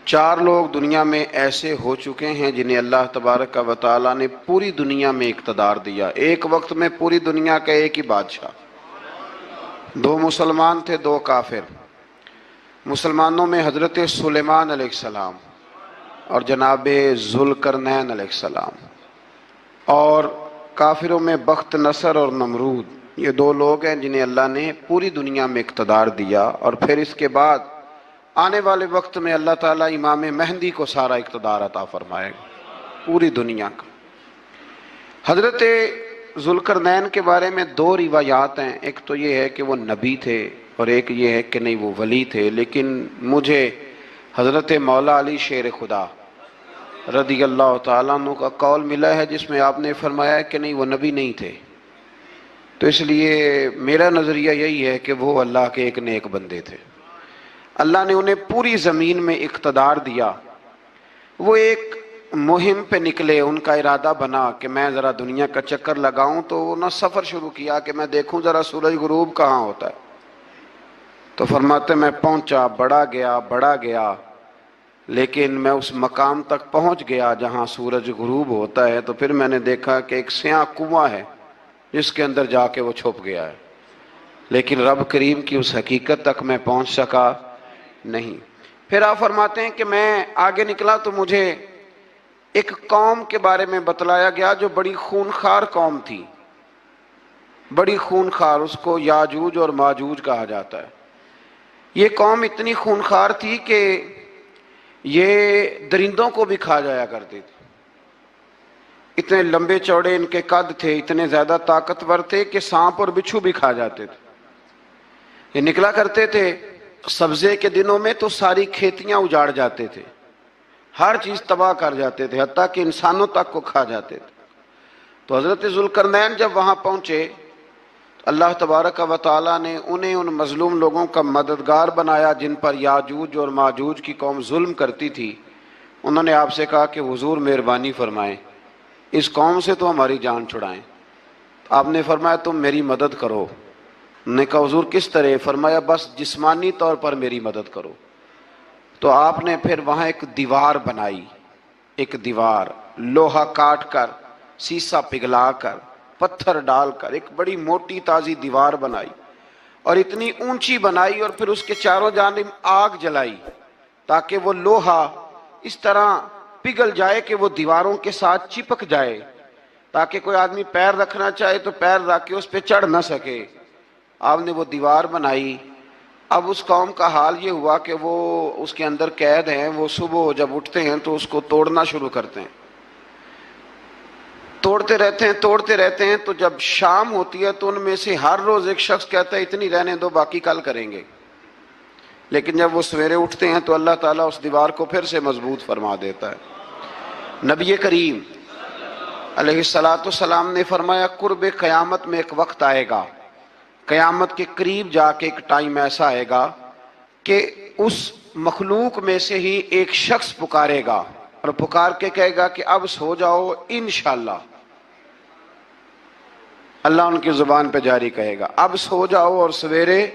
4 لوگ دنیا میں ایسے ہو چکے ہیں جنہیں اللہ تبارک و تعالیٰ نے پوری دنیا میں اقتدار دیا، ایک وقت میں پوری دنیا کا ایک ہی بادشاہ۔ 2 مسلمان تھے، 2 کافر۔ مسلمانوں میں حضرت سلیمان علیہ السلام اور جناب ذوالقرنین علیہ السلام، اور کافروں میں بخت نصر اور نمرود۔ یہ 2 لوگ ہیں جنہیں اللہ نے پوری دنیا میں اقتدار دیا، اور پھر اس کے بعد آنے والے وقت میں اللہ تعالیٰ امام مہدی کو سارا اقتدار عطا فرمائے گا، پوری دنیا کا۔ حضرت ذوالقرنین کے بارے میں 2 روایات ہیں، ایک تو یہ ہے کہ وہ نبی تھے اور ایک یہ ہے کہ نہیں وہ ولی تھے، لیکن مجھے حضرت مولا علی شیر خدا رضی اللہ تعالیٰ عنہ کا قول ملا ہے جس میں آپ نے فرمایا کہ نہیں وہ نبی نہیں تھے، تو اس لیے میرا نظریہ یہی ہے کہ وہ اللہ کے ایک نیک بندے تھے۔ اللہ نے انہیں پوری زمین میں اقتدار دیا۔ وہ ایک مہم پہ نکلے، ان کا ارادہ بنا کہ میں ذرا دنیا کا چکر لگاؤں، تو انہوں نے سفر شروع کیا کہ میں دیکھوں ذرا سورج غروب کہاں ہوتا ہے۔ تو فرماتے میں پہنچا، بڑا گیا، لیکن میں اس مقام تک پہنچ گیا جہاں سورج غروب ہوتا ہے، تو پھر میں نے دیکھا کہ ایک سیاہ کنواں ہے جس کے اندر جا کے وہ چھپ گیا ہے، لیکن رب کریم کی اس حقیقت تک میں پہنچ سکا نہیں۔ پھر آپ فرماتے ہیں کہ میں آگے نکلا تو مجھے ایک قوم کے بارے میں بتلایا گیا جو بڑی خونخوار قوم تھی، بڑی خونخوار، اس کو یاجوج اور ماجوج کہا جاتا ہے۔ یہ قوم اتنی خونخوار تھی کہ یہ درندوں کو بھی کھا جایا کرتی تھی، اتنے لمبے چوڑے ان کے قد تھے، اتنے زیادہ طاقتور تھے کہ سانپ اور بچھو بھی کھا جاتے تھے۔ یہ نکلا کرتے تھے سبزے کے دنوں میں تو ساری کھیتیاں اجاڑ جاتے تھے، ہر چیز تباہ کر جاتے تھے، حتیٰ کہ انسانوں تک کو کھا جاتے تھے۔ تو حضرت ذوالقرنین جب وہاں پہنچے، اللہ تبارک و تعالیٰ نے انہیں ان مظلوم لوگوں کا مددگار بنایا جن پر یاجوج اور ماجوج کی قوم ظلم کرتی تھی۔ انہوں نے آپ سے کہا کہ حضور مہربانی فرمائیں، اس قوم سے تو ہماری جان چھڑائیں۔ آپ نے فرمایا تم میری مدد کرو۔ انہوں نے کہا حضور کس طرح؟ فرمایا بس جسمانی طور پر میری مدد کرو۔ تو آپ نے پھر وہاں ایک دیوار بنائی، ایک دیوار، لوہا کاٹ کر، سیسا پگھلا کر، پتھر ڈال کر ایک بڑی موٹی تازی دیوار بنائی، اور اتنی اونچی بنائی، اور پھر اس کے چاروں جانب آگ جلائی تاکہ وہ لوہا اس طرح پگھل جائے کہ وہ دیواروں کے ساتھ چپک جائے، تاکہ کوئی آدمی پیر رکھنا چاہے تو پیر رکھ کے اس پہ چڑھ نہ سکے۔ آپ نے وہ دیوار بنائی۔ اب اس قوم کا حال یہ ہوا کہ وہ اس کے اندر قید ہیں، وہ صبح جب اٹھتے ہیں تو اس کو توڑنا شروع کرتے ہیں، توڑتے رہتے ہیں، تو جب شام ہوتی ہے تو ان میں سے ہر روز ایک شخص کہتا ہے اتنی رہنے دو، باقی کل کریں گے۔ لیکن جب وہ سویرے اٹھتے ہیں تو اللہ تعالیٰ اس دیوار کو پھر سے مضبوط فرما دیتا ہے۔ نبی کریم علیہ السلام نے فرمایا قرب قیامت میں ایک وقت آئے گا، قیامت کے قریب جا کے ایک ٹائم ایسا آئے گا کہ اس مخلوق میں سے ہی ایک شخص پکارے گا، اور پکار کے کہے گا کہ اب سو جاؤ انشاءاللہ۔ اللہ ان کی زبان پہ جاری کہے گا اب سو جاؤ اور سویرے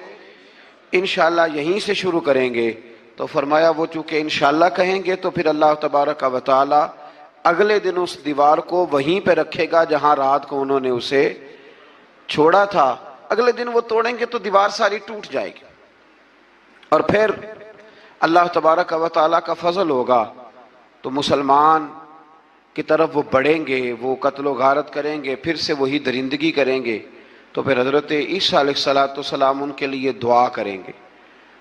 انشاءاللہ یہیں سے شروع کریں گے۔ تو فرمایا وہ چونکہ انشاءاللہ کہیں گے تو پھر اللہ تبارک و تعالی اگلے دن اس دیوار کو وہیں پہ رکھے گا جہاں رات کو انہوں نے اسے چھوڑا تھا۔ اگلے دن وہ توڑیں گے تو دیوار ساری ٹوٹ جائے گی، اور پھر اللہ تبارک و تعالیٰ کا فضل ہوگا تو مسلمان کی طرف وہ بڑھیں گے، وہ قتل و غارت کریں گے، پھر سے وہی درندگی کریں گے، تو پھر حضرت عیسیٰ علیہ السلام ان کے لیے دعا کریں گے۔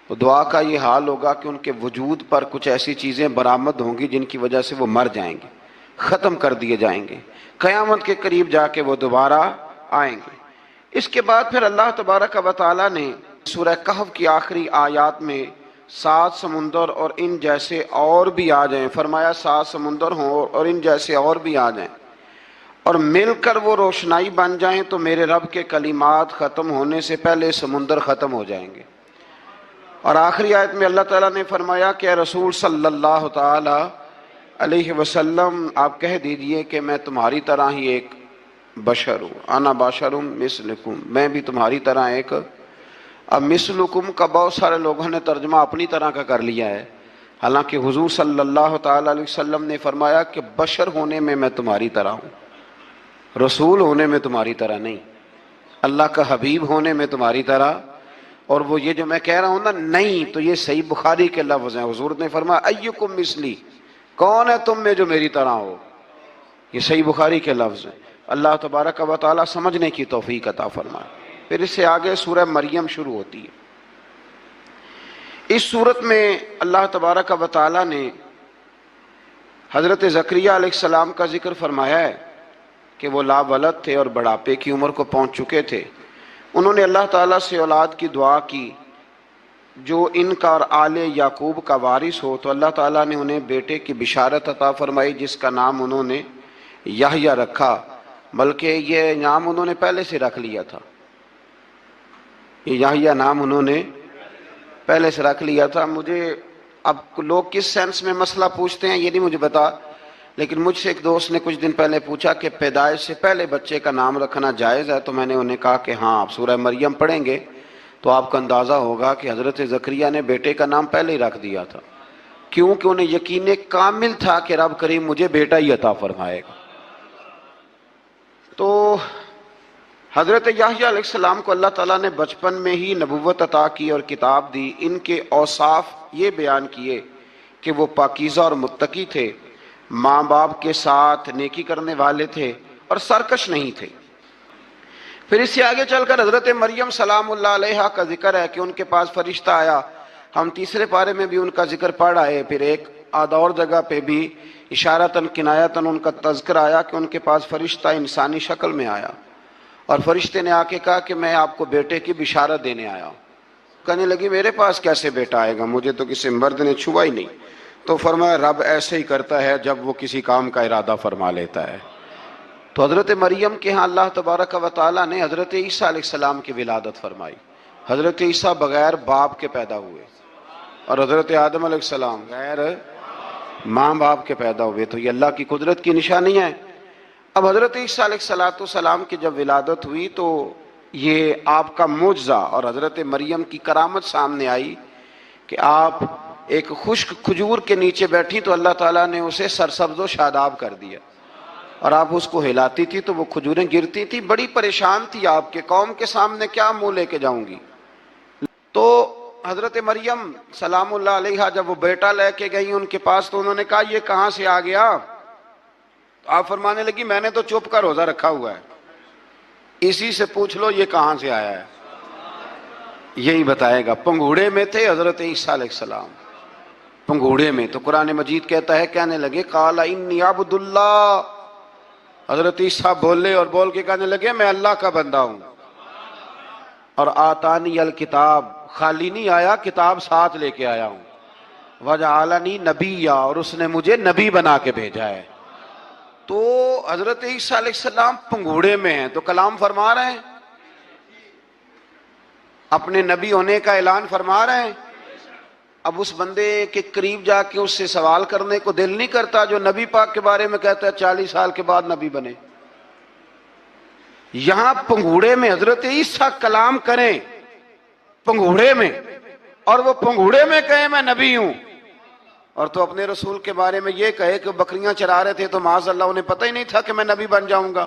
تو دعا کا یہ حال ہوگا کہ ان کے وجود پر کچھ ایسی چیزیں برآمد ہوں گی جن کی وجہ سے وہ مر جائیں گے، ختم کر دیے جائیں گے، قیامت کے قریب جا کے وہ دوبارہ آئیں گے۔ اس کے بعد پھر اللہ تبارک و تعالیٰ نے سورہ کہف کی آخری آیات میں 7 سمندر اور ان جیسے اور بھی آ جائیں، فرمایا 7 سمندر ہوں اور ان جیسے اور بھی آ جائیں اور مل کر وہ روشنائی بن جائیں تو میرے رب کے کلمات ختم ہونے سے پہلے سمندر ختم ہو جائیں گے۔ اور آخری آیت میں اللہ تعالیٰ نے فرمایا کہ اے رسول صلی اللہ تعالی علیہ وسلم آپ کہہ دیجئے کہ میں تمہاری طرح ہی ایک بشر ہوں، انا بشر مثلکم، میں بھی تمہاری طرح ایک۔ اب مثلکم کا بہت سارے لوگوں نے ترجمہ اپنی طرح کا کر لیا ہے، حالانکہ حضور صلی اللہ تعالی علیہ وسلم نے فرمایا کہ بشر ہونے میں میں تمہاری طرح ہوں، رسول ہونے میں تمہاری طرح نہیں، اللہ کا حبیب ہونے میں تمہاری طرح۔ اور وہ یہ جو میں کہہ رہا ہوں نا نہیں، تو یہ صحیح بخاری کے لفظ ہیں۔ حضور نے فرمایا ایکم مثلی، کون ہے تم میں جو میری طرح ہو، یہ صحیح بخاری کے لفظ ہیں۔ اللہ تبارک و تعالیٰ سمجھنے کی توفیق عطا فرمائے۔ پھر اس سے آگے سورہ مریم شروع ہوتی ہے۔ اس صورت میں اللہ تبارک و تعالیٰ نے حضرت زکریا علیہ السلام کا ذکر فرمایا ہے کہ وہ لا ولد تھے اور بڑھاپے کی عمر کو پہنچ چکے تھے۔ انہوں نے اللہ تعالیٰ سے اولاد کی دعا کی جو ان کا اور آل یعقوب کا وارث ہو، تو اللہ تعالیٰ نے انہیں بیٹے کی بشارت عطا فرمائی جس کا نام انہوں نے یحییٰ رکھا، بلکہ یہ نام انہوں نے پہلے سے رکھ لیا تھا، یہ یحییٰ نام انہوں نے پہلے سے رکھ لیا تھا۔ مجھے اب لوگ کس سینس میں مسئلہ پوچھتے ہیں یہ نہیں مجھے بتا، لیکن مجھ سے ایک دوست نے کچھ دن پہلے پوچھا کہ پیدائش سے پہلے بچے کا نام رکھنا جائز ہے، تو میں نے انہیں کہا کہ ہاں، آپ سورہ مریم پڑھیں گے تو آپ کو اندازہ ہوگا کہ حضرت زکریا نے بیٹے کا نام پہلے ہی رکھ دیا تھا، کیونکہ انہیں یقین کامل تھا کہ رب کریم مجھے بیٹا ہی عطا فرمائے گا۔ تو حضرت یحییٰ علیہ السلام کو اللہ تعالیٰ نے بچپن میں ہی نبوت عطا کی اور کتاب دی۔ ان کے اوصاف یہ بیان کیے کہ وہ پاکیزہ اور متقی تھے، ماں باپ کے ساتھ نیکی کرنے والے تھے اور سرکش نہیں تھے۔ پھر اس سے آگے چل کر حضرت مریم سلام اللہ علیہا کا ذکر ہے کہ ان کے پاس فرشتہ آیا۔ ہم تیسرے پارے میں بھی ان کا ذکر پڑھ آئے، پھر ایک آدھ اور جگہ پہ بھی اشارتاً کنایتاً ان کا تذکر آیا کہ ان کے پاس فرشتہ انسانی شکل میں آیا، اور فرشتے نے آ کے کہا کہ میں آپ کو بیٹے کی بشارت دینے آیا ہوں۔ کہنے لگی میرے پاس کیسے بیٹا آئے گا، مجھے تو کسی مرد نے چھوا ہی نہیں۔ تو فرمایا رب ایسے ہی کرتا ہے جب وہ کسی کام کا ارادہ فرما لیتا ہے۔ تو حضرت مریم کے ہاں اللہ تبارک و تعالیٰ نے حضرت عیسیٰ علیہ السلام کی ولادت فرمائی۔ حضرت عیسیٰ بغیر باپ کے پیدا ہوئے، اور حضرت آدم علیہ السلام غیر ماں باپ کے پیدا ہوئے، تو یہ اللہ کی قدرت کی نشانی ہے۔ اب حضرت عیسیٰ علیہ السلام کی جب ولادت ہوئی تو یہ آپ کا معجزہ اور حضرت مریم کی کرامت سامنے آئی کہ آپ ایک خشک کھجور کے نیچے بیٹھی تو اللہ تعالیٰ نے اسے سرسبز و شاداب کر دیا، اور آپ اس کو ہلاتی تھی تو وہ کھجوریں گرتی تھی۔ بڑی پریشان تھی آپ کے قوم کے سامنے کیا منہ لے کے جاؤں گی۔ تو حضرت مریم سلام اللہ علیہا جب وہ بیٹا لے کے گئی ان کے پاس تو انہوں نے کہا یہ کہاں سے آ گیا؟ تو آپ فرمانے لگی میں نے تو چپ کر روزہ رکھا ہوا ہے، اسی سے پوچھ لو یہ کہاں سے آیا ہے، یہی بتائے گا۔ پنگھوڑے میں تھے حضرت عیسیٰ علیہ السلام، پنگھوڑے میں۔ تو قرآن مجید کہتا ہے کہنے لگے قال انی عبد اللہ، حضرت عیسیٰ بولے اور بول کے کہنے لگے میں اللہ کا بندہ ہوں، اور آتانی الکتاب، خالی نہیں آیا، کتاب ساتھ لے کے آیا ہوں، وجعلنی نبیا، اور اس نے مجھے نبی بنا کے بھیجا ہے۔ تو حضرت عیسیٰ علیہ السلام پنگھوڑے میں ہیں تو کلام فرما رہے ہیں، اپنے نبی ہونے کا اعلان فرما رہے ہیں۔ اب اس بندے کے قریب جا کے اس سے سوال کرنے کو دل نہیں کرتا جو نبی پاک کے بارے میں کہتا ہے 40 سال کے بعد نبی بنے۔ یہاں پنگھوڑے میں حضرت عیسیٰ کلام کریں، پنگھوڑے میں، اور وہ پنگھوڑے میں کہے میں نبی ہوں، اور تو اپنے رسول کے بارے میں یہ کہے کہ بکریاں چرا رہے تھے تو معاذ اللہ انہیں پتہ ہی نہیں تھا کہ میں نبی بن جاؤں گا۔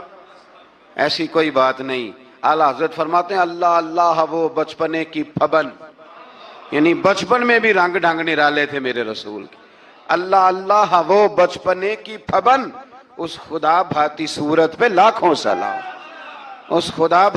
ایسی کوئی بات نہیں۔ اعلیٰ حضرت فرماتے ہیں اللہ اللہ وہ بچپنے کی پھبن، یعنی بچپن میں بھی رنگ ڈھنگ نرالے تھے میرے رسول کے۔ اللہ اللہ وہ بچپنے کی پھبن، اس خدا بھاتی صورت پہ لاکھوں سلام، اس خدا